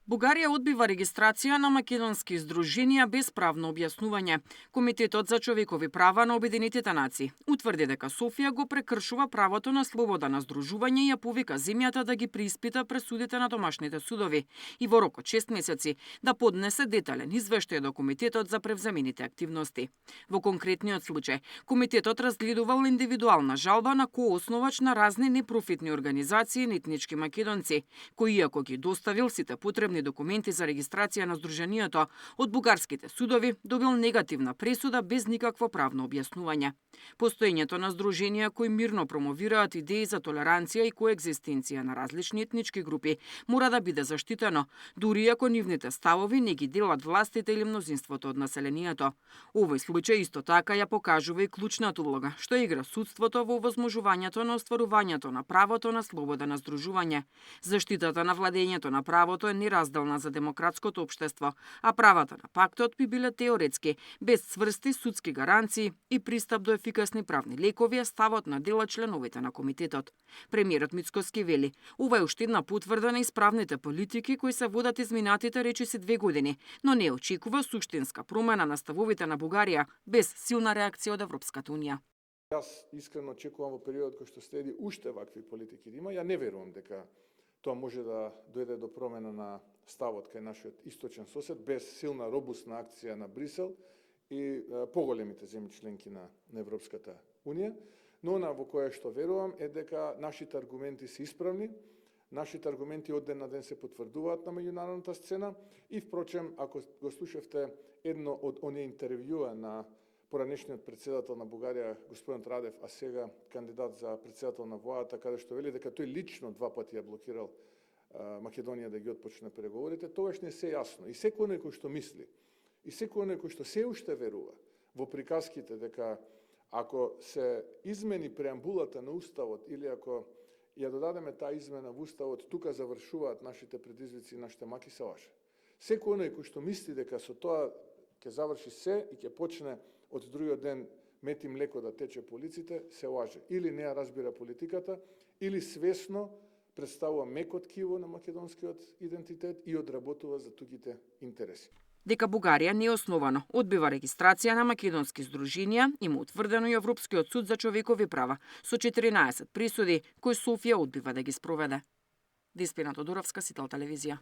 Бугарија одбива регистрација на македонски здруженија без правно објаснување. Комитетот за човекови права на Обединетите нации утврди дека Софија го прекршува правото на слобода на здружување и ја повика земјата да ги преиспита пресудите на домашните судови и во рок од 6 месеци да поднесе детален извештај до Комитетот за превземените активности. Во конкретниот случај, Комитетот разгледувал индивидуална жалба на кооснувач на разни непрофитни организации на етнички македонци, кои иако ги доставил сите потребни документи за регистрација на здруженијето од бугарските судови, добил негативна пресуда без никакво правно објаснување. Постоењето на здруженија кои мирно промовираат идеи за толеранција и коегзистенција на различни етнички групи мора да биде заштитено, дури ако нивните ставови не ги делат властите или мнозинството од населението. Овој случај исто така ја покажува и клучната улога што игра судството во овозможувањето на остварувањето на правото на слобода на здружување. Заштитата на владењето на правото е неразделна за демократското општество, а правата на пактот би биле теоретски, без цврсти судски гаранции и пристап до ефикасни правни лекови е ставот на дел од членовите на комитетот. Премиерот Мицкоски вели: ова е уште една потврда на исправните политики кои се водат изминатите речиси 2 години, но не очекува суштинска промена на ставовите на Бугарија без силна реакција од Европската унија. Јас искрено очекувам во периодот кој што следи уште вакви политики да има. Ја не верувам дека тоа може да дојде до промена на ставот кај нашиот источен сосед без силна робусна акција на Брисел и поголемите земји членки на Европската унија. Но она во кое што верувам е дека нашите аргументи се исправни, нашите аргументи од ден на ден се потврдуваат на меѓународната сцена и впрочем, ако го слушавте едно од оние интервјуа на поранешниот председател на Бугарија, господин Радев, а сега кандидат за председател на владата, каде што вели дека тој лично 2 пати ја блокирал Македонија да ги отпочне преговорите, тогаш не се јасно. И секој некој што мисли, и секој некој што се уште верува во приказките дека ако се измени преамбулата на Уставот или ако ја додадеме таа измена во Уставот, тука завршуваат нашите предизвици и нашите маки, се лаже. Секој некој што мисли дека со тоа ќе заврши се и ќе почне од другиот ден мети млеко да тече по улиците, се лаже. Или не ја разбира политиката, или свесно представува меко ткиво на македонскиот идентитет и одработува за тугите интереси. Дека Бугарија неосновано одбива регистрација на македонски здруженија има утврдено и Европскиот суд за човекови права со 14 присуди кои Софија одбива да ги спроведе. Деспина Тодоровска, Сител телевизија.